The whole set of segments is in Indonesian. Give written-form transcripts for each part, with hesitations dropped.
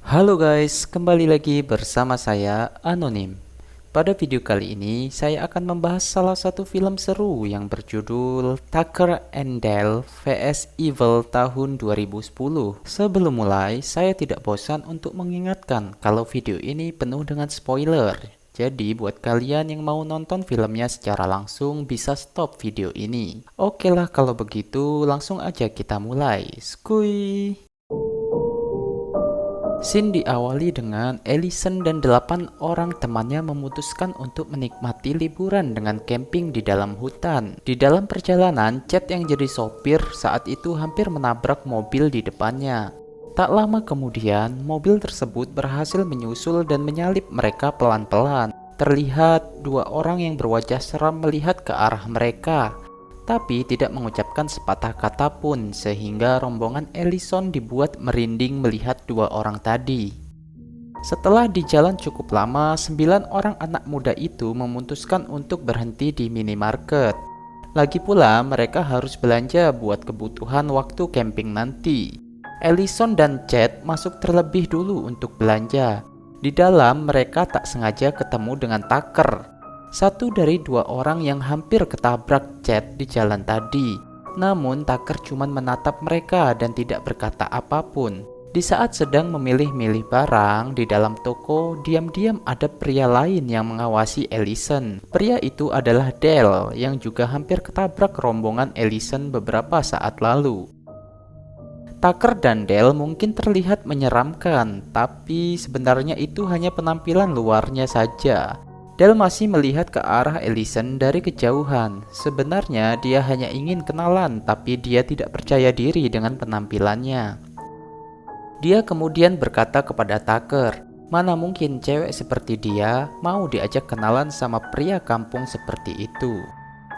Halo guys, kembali lagi bersama saya Anonim. Pada video kali ini, saya akan membahas salah satu film seru yang berjudul Tucker and Dale vs Evil tahun 2010. Sebelum mulai, saya tidak bosan untuk mengingatkan kalau video ini penuh dengan spoiler. Jadi buat kalian yang mau nonton filmnya secara langsung bisa stop video ini. Oke lah kalau begitu, langsung aja kita mulai. Skuy! Scene diawali dengan Ellison dan 8 orang temannya memutuskan untuk menikmati liburan dengan camping di dalam hutan. Di dalam perjalanan, Chad yang jadi sopir saat itu hampir menabrak mobil di depannya. Tak lama kemudian, mobil tersebut berhasil menyusul dan menyalip mereka pelan-pelan. Terlihat dua orang yang berwajah seram melihat ke arah mereka, tapi tidak mengucapkan sepatah kata pun, sehingga rombongan Ellison dibuat merinding melihat dua orang tadi. Setelah di jalan cukup lama, 9 orang anak muda itu memutuskan untuk berhenti di minimarket. Lagi pula mereka harus belanja buat kebutuhan waktu camping nanti. Ellison dan Chad masuk terlebih dulu untuk belanja. Di dalam mereka tak sengaja ketemu dengan Tucker, satu dari dua orang yang hampir ketabrak Chad di jalan tadi. Namun Tucker cuma menatap mereka dan tidak berkata apapun. Di saat sedang memilih-milih barang di dalam toko, diam-diam ada pria lain yang mengawasi Ellison. Pria itu adalah Dale yang juga hampir ketabrak rombongan Ellison beberapa saat lalu. Tucker dan Dale mungkin terlihat menyeramkan, tapi sebenarnya itu hanya penampilan luarnya saja. Dale masih melihat ke arah Ellison dari kejauhan. Sebenarnya dia hanya ingin kenalan, tapi dia tidak percaya diri dengan penampilannya. Dia kemudian berkata kepada Tucker, mana mungkin cewek seperti dia mau diajak kenalan sama pria kampung seperti itu.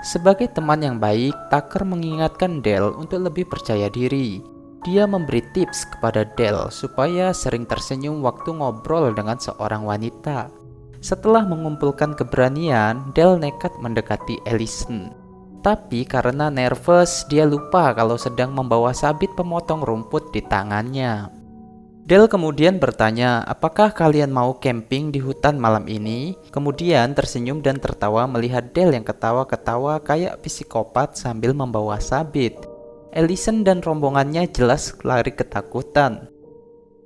Sebagai teman yang baik, Tucker mengingatkan Dale untuk lebih percaya diri. Dia memberi tips kepada Dale supaya sering tersenyum waktu ngobrol dengan seorang wanita. Setelah mengumpulkan keberanian, Dale nekat mendekati Ellison. Tapi karena nervous, dia lupa kalau sedang membawa sabit pemotong rumput di tangannya. Dale kemudian bertanya, apakah kalian mau camping di hutan malam ini? Kemudian tersenyum dan tertawa melihat Dale yang ketawa-ketawa kayak psikopat sambil membawa sabit. Ellison dan rombongannya jelas lari ketakutan.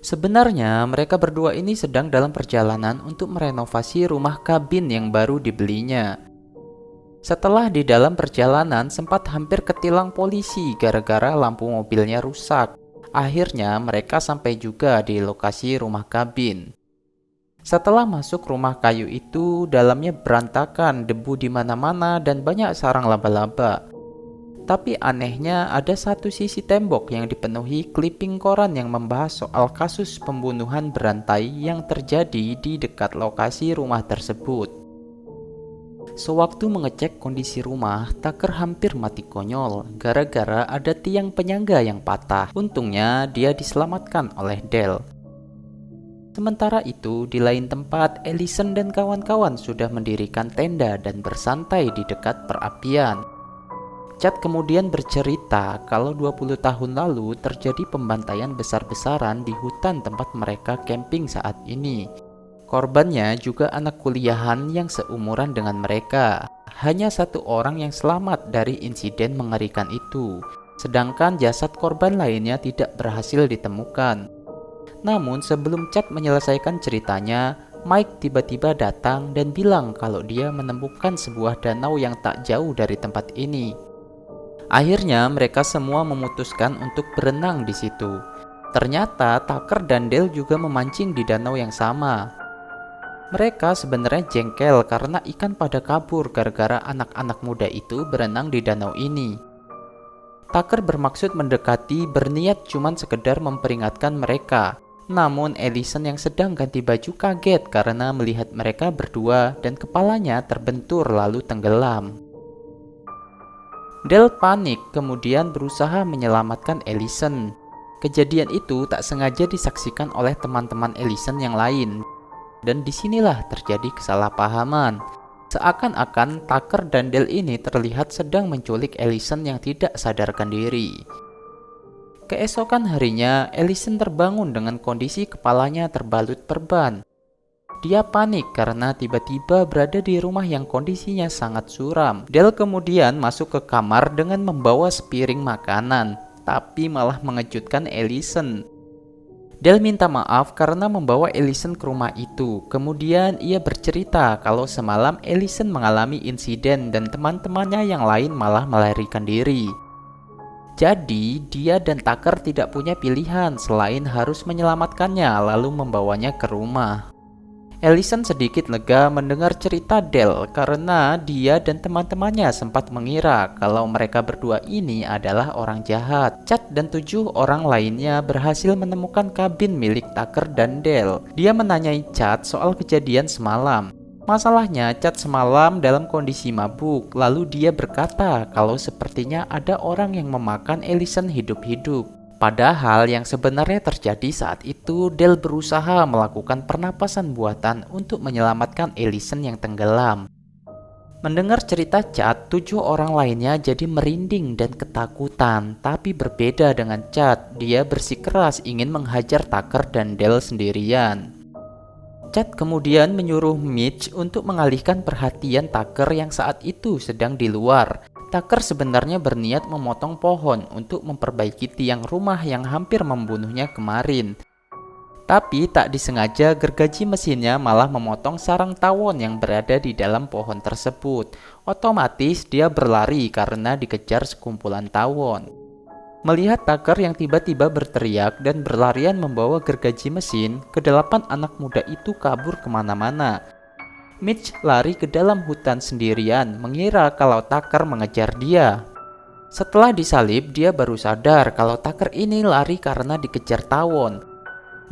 Sebenarnya mereka berdua ini sedang dalam perjalanan untuk merenovasi rumah kabin yang baru dibelinya. Setelah di dalam perjalanan sempat hampir ketilang polisi gara-gara lampu mobilnya rusak. Akhirnya mereka sampai juga di lokasi rumah kabin. Setelah masuk rumah kayu itu, dalamnya berantakan, debu di mana-mana dan banyak sarang laba-laba. Tapi anehnya ada satu sisi tembok yang dipenuhi clipping koran yang membahas soal kasus pembunuhan berantai yang terjadi di dekat lokasi rumah tersebut. Sewaktu mengecek kondisi rumah, Tucker hampir mati konyol gara-gara ada tiang penyangga yang patah. Untungnya dia diselamatkan oleh Dale. Sementara itu, di lain tempat, Ellison dan kawan-kawan sudah mendirikan tenda dan bersantai di dekat perapian. Chad kemudian bercerita kalau 20 tahun lalu terjadi pembantaian besar-besaran di hutan tempat mereka camping saat ini. Korbannya juga anak kuliahan yang seumuran dengan mereka. Hanya satu orang yang selamat dari insiden mengerikan itu, sedangkan jasad korban lainnya tidak berhasil ditemukan. Namun sebelum Chad menyelesaikan ceritanya, Mike tiba-tiba datang dan bilang kalau dia menemukan sebuah danau yang tak jauh dari tempat ini. Akhirnya mereka semua memutuskan untuk berenang di situ. Ternyata Tucker dan Dale juga memancing di danau yang sama. Mereka sebenarnya jengkel karena ikan pada kabur gara-gara anak-anak muda itu berenang di danau ini. Tucker bermaksud mendekati, berniat cuman sekedar memperingatkan mereka. Namun Ellison yang sedang ganti baju kaget karena melihat mereka berdua dan kepalanya terbentur lalu tenggelam. Dale panik kemudian berusaha menyelamatkan Ellison. Kejadian itu tak sengaja disaksikan oleh teman-teman Ellison yang lain. Dan disinilah terjadi kesalahpahaman. Seakan-akan Tucker dan Dale ini terlihat sedang menculik Ellison yang tidak sadarkan diri. Keesokan harinya, Allison terbangun dengan kondisi kepalanya terbalut perban. Dia panik karena tiba-tiba berada di rumah yang kondisinya sangat suram. Del kemudian masuk ke kamar dengan membawa sepiring makanan, tapi malah mengejutkan Allison. Del minta maaf karena membawa Allison ke rumah itu. Kemudian ia bercerita kalau semalam Allison mengalami insiden dan teman-temannya yang lain malah melarikan diri. Jadi dia dan Tucker tidak punya pilihan selain harus menyelamatkannya lalu membawanya ke rumah. Allison sedikit lega mendengar cerita Del karena dia dan teman-temannya sempat mengira kalau mereka berdua ini adalah orang jahat. Chad dan 7 orang lainnya berhasil menemukan kabin milik Tucker dan Del. Dia menanyai Chad soal kejadian semalam. Masalahnya Chad semalam dalam kondisi mabuk, lalu dia berkata kalau sepertinya ada orang yang memakan Allison hidup-hidup. Padahal yang sebenarnya terjadi saat itu, Del berusaha melakukan pernapasan buatan untuk menyelamatkan Allison yang tenggelam. Mendengar cerita Chad, 7 orang lainnya jadi merinding dan ketakutan. Tapi berbeda dengan Chad, dia bersikeras ingin menghajar Tucker dan Del sendirian. Chad kemudian menyuruh Mitch untuk mengalihkan perhatian Tucker yang saat itu sedang di luar. Tucker sebenarnya berniat memotong pohon untuk memperbaiki tiang rumah yang hampir membunuhnya kemarin. Tapi tak disengaja gergaji mesinnya malah memotong sarang tawon yang berada di dalam pohon tersebut. Otomatis dia berlari karena dikejar sekumpulan tawon. Melihat Tucker yang tiba-tiba berteriak dan berlarian membawa gergaji mesin, kedelapan anak muda itu kabur kemana-mana. Mitch lari ke dalam hutan sendirian, mengira kalau Tucker mengejar dia. Setelah disalib, dia baru sadar kalau Tucker ini lari karena dikejar tawon.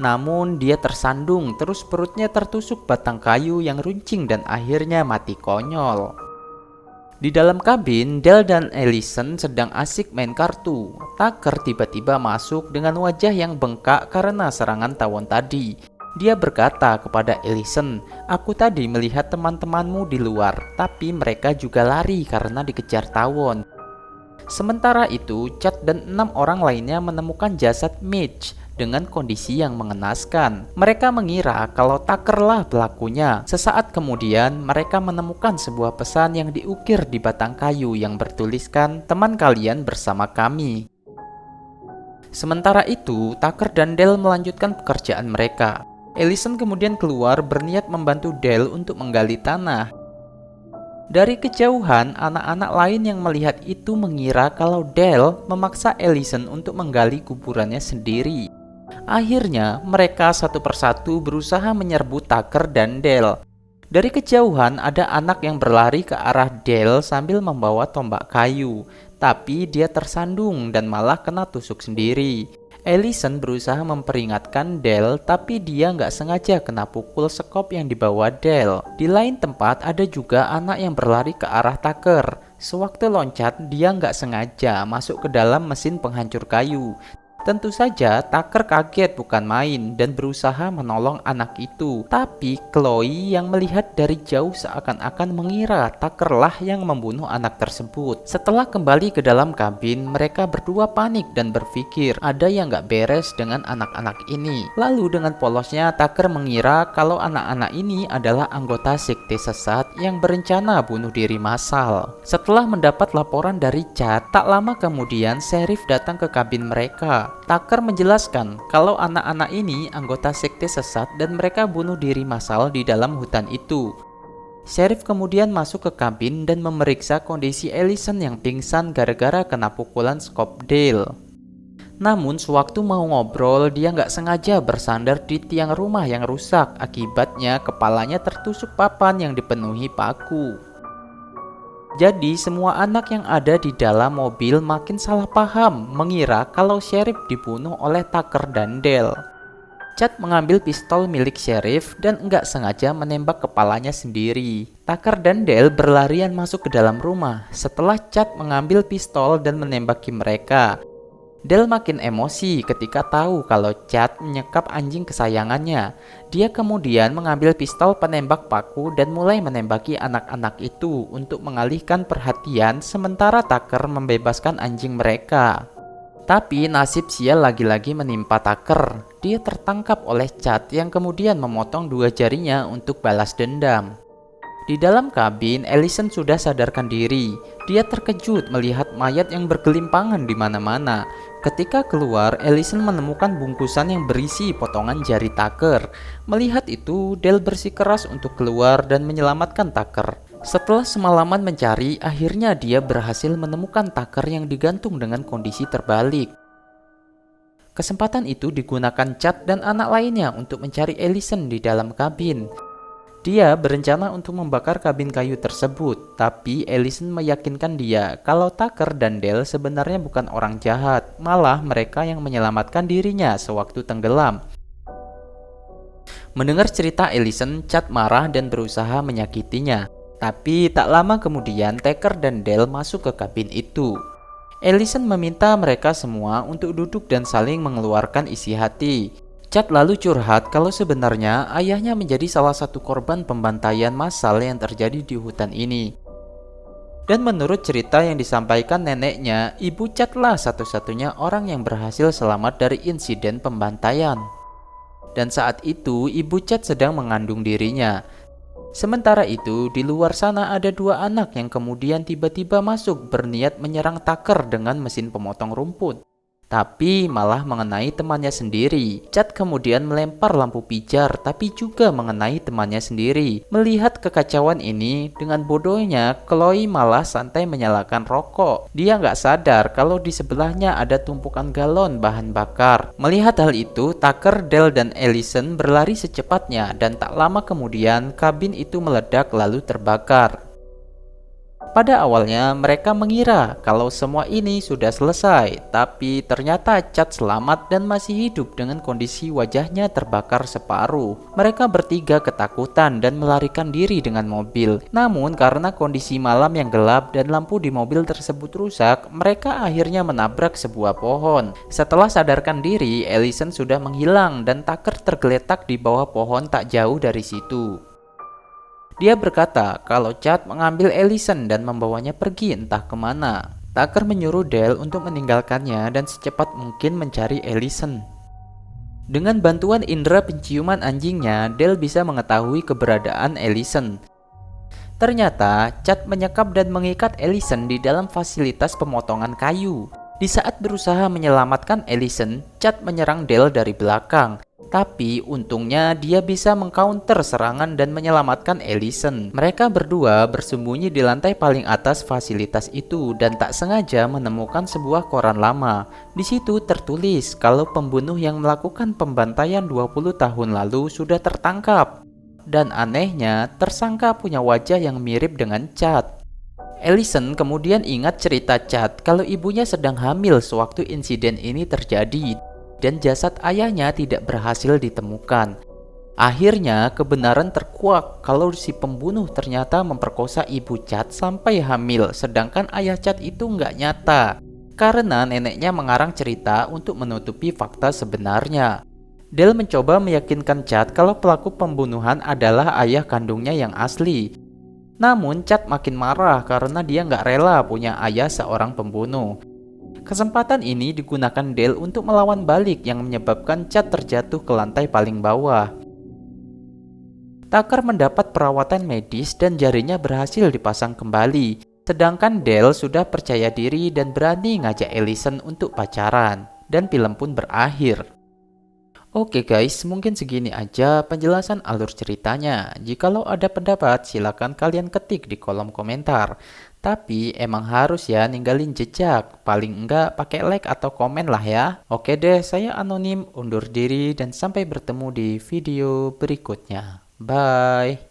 Namun dia tersandung, terus perutnya tertusuk batang kayu yang runcing dan akhirnya mati konyol. Di dalam kabin, Del dan Allison sedang asik main kartu. Tucker tiba-tiba masuk dengan wajah yang bengkak karena serangan tawon tadi. Dia berkata kepada Allison, "Aku tadi melihat teman-temanmu di luar, tapi mereka juga lari karena dikejar tawon." Sementara itu, Chad dan 6 orang lainnya menemukan jasad Mitch dengan kondisi yang mengenaskan. Mereka mengira kalau Tucker lah pelakunya. Sesaat kemudian, mereka menemukan sebuah pesan yang diukir di batang kayu yang bertuliskan, "Teman kalian bersama kami." Sementara itu, Tucker dan Del melanjutkan pekerjaan mereka. Allison kemudian keluar berniat membantu Del untuk menggali tanah. Dari kejauhan, anak-anak lain yang melihat itu mengira kalau Del memaksa Allison untuk menggali kuburannya sendiri. Akhirnya, mereka satu persatu berusaha menyerbu Tucker dan Del. Dari kejauhan, ada anak yang berlari ke arah Del sambil membawa tombak kayu. Tapi dia tersandung dan malah kena tusuk sendiri. Allison berusaha memperingatkan Del, tapi dia nggak sengaja kena pukul sekop yang dibawa Del. Di lain tempat ada juga anak yang berlari ke arah Tucker. Sewaktu loncat, dia nggak sengaja masuk ke dalam mesin penghancur kayu. Tentu saja Tucker kaget bukan main dan berusaha menolong anak itu. Tapi Chloe yang melihat dari jauh seakan-akan mengira Tucker lah yang membunuh anak tersebut. Setelah kembali ke dalam kabin, mereka berdua panik dan berpikir ada yang gak beres dengan anak-anak ini. Lalu dengan polosnya Tucker mengira kalau anak-anak ini adalah anggota sekte sesat yang berencana bunuh diri massal. Setelah mendapat laporan dari Chad, tak lama kemudian sheriff datang ke kabin mereka. Tucker menjelaskan kalau anak-anak ini anggota sekte sesat dan mereka bunuh diri massal di dalam hutan itu. Sheriff kemudian masuk ke kabin dan memeriksa kondisi Allison yang pingsan gara-gara kena pukulan skop Dale. Namun sewaktu mau ngobrol, dia nggak sengaja bersandar di tiang rumah yang rusak. Akibatnya kepalanya tertusuk papan yang dipenuhi paku. Jadi semua anak yang ada di dalam mobil makin salah paham, mengira kalau sheriff dibunuh oleh Tucker dan Dale. Chad mengambil pistol milik sheriff dan enggak sengaja menembak kepalanya sendiri. Tucker dan Dale berlarian masuk ke dalam rumah setelah Chad mengambil pistol dan menembaki mereka. Dale makin emosi ketika tahu kalau Chad menyekap anjing kesayangannya. Dia kemudian mengambil pistol penembak paku dan mulai menembaki anak-anak itu untuk mengalihkan perhatian sementara Tucker membebaskan anjing mereka. Tapi nasib sial lagi-lagi menimpa Tucker. Dia tertangkap oleh Chad yang kemudian memotong 2 jarinya untuk balas dendam. Di dalam kabin, Allison sudah sadarkan diri. Dia terkejut melihat mayat yang bergelimpangan di mana-mana. Ketika keluar, Allison menemukan bungkusan yang berisi potongan jari Tucker. Melihat itu, Dale bersikeras untuk keluar dan menyelamatkan Tucker. Setelah semalaman mencari, akhirnya dia berhasil menemukan Tucker yang digantung dengan kondisi terbalik. Kesempatan itu digunakan Chad dan anak lainnya untuk mencari Allison di dalam kabin. Dia berencana untuk membakar kabin kayu tersebut, tapi Allison meyakinkan dia kalau Tucker dan Dale sebenarnya bukan orang jahat, malah mereka yang menyelamatkan dirinya sewaktu tenggelam. Mendengar cerita Allison, Chad marah dan berusaha menyakitinya. Tapi tak lama kemudian Tucker dan Dale masuk ke kabin itu. Allison meminta mereka semua untuk duduk dan saling mengeluarkan isi hati. Chad lalu curhat kalau sebenarnya ayahnya menjadi salah satu korban pembantaian massal yang terjadi di hutan ini. Dan menurut cerita yang disampaikan neneknya, ibu Chad lah satu-satunya orang yang berhasil selamat dari insiden pembantaian. Dan saat itu ibu Chad sedang mengandung dirinya. Sementara itu, di luar sana ada 2 anak yang kemudian tiba-tiba masuk berniat menyerang Tucker dengan mesin pemotong rumput. Tapi malah mengenai temannya sendiri. Chad kemudian melempar lampu pijar tapi juga mengenai temannya sendiri. Melihat kekacauan ini, dengan bodohnya Chloe malah santai menyalakan rokok. Dia nggak sadar kalau di sebelahnya ada tumpukan galon bahan bakar. Melihat hal itu, Tucker, Dale, dan Allison berlari secepatnya dan tak lama kemudian kabin itu meledak lalu terbakar. Pada awalnya mereka mengira kalau semua ini sudah selesai, tapi ternyata Chad selamat dan masih hidup dengan kondisi wajahnya terbakar separuh. Mereka bertiga ketakutan dan melarikan diri dengan mobil. Namun karena kondisi malam yang gelap dan lampu di mobil tersebut rusak, mereka akhirnya menabrak sebuah pohon. Setelah sadarkan diri, Allison sudah menghilang dan Tucker tergeletak di bawah pohon tak jauh dari situ. Dia berkata kalau Chad mengambil Allison dan membawanya pergi entah kemana. Tucker menyuruh Dale untuk meninggalkannya dan secepat mungkin mencari Allison. Dengan bantuan indera penciuman anjingnya, Dale bisa mengetahui keberadaan Allison. Ternyata Chad menyekap dan mengikat Allison di dalam fasilitas pemotongan kayu. Di saat berusaha menyelamatkan Allison, Chad menyerang Dale dari belakang. Tapi untungnya dia bisa mengcounter serangan dan menyelamatkan Allison. Mereka berdua bersembunyi di lantai paling atas fasilitas itu dan tak sengaja menemukan sebuah koran lama. Di situ tertulis kalau pembunuh yang melakukan pembantaian 20 tahun lalu sudah tertangkap. Dan anehnya, tersangka punya wajah yang mirip dengan Chad. Allison kemudian ingat cerita Chad kalau ibunya sedang hamil sewaktu insiden ini terjadi. Dan jasad ayahnya tidak berhasil ditemukan. Akhirnya kebenaran terkuak kalau si pembunuh ternyata memperkosa ibu Chad sampai hamil, sedangkan ayah Chad itu nggak nyata. Karena neneknya mengarang cerita untuk menutupi fakta sebenarnya. Dale mencoba meyakinkan Chad kalau pelaku pembunuhan adalah ayah kandungnya yang asli. Namun Chad makin marah karena dia nggak rela punya ayah seorang pembunuh. Kesempatan ini digunakan Dale untuk melawan balik yang menyebabkan Chad terjatuh ke lantai paling bawah. Tucker mendapat perawatan medis dan jarinya berhasil dipasang kembali. Sedangkan Dale sudah percaya diri dan berani ngajak Allison untuk pacaran. Dan film pun berakhir. Oke guys, mungkin segini aja penjelasan alur ceritanya. Jikalau ada pendapat, silakan kalian ketik di kolom komentar. Tapi emang harus ya ninggalin jejak. Paling enggak pakai like atau komen lah ya. Oke deh, saya Anonim undur diri dan sampai bertemu di video berikutnya. Bye.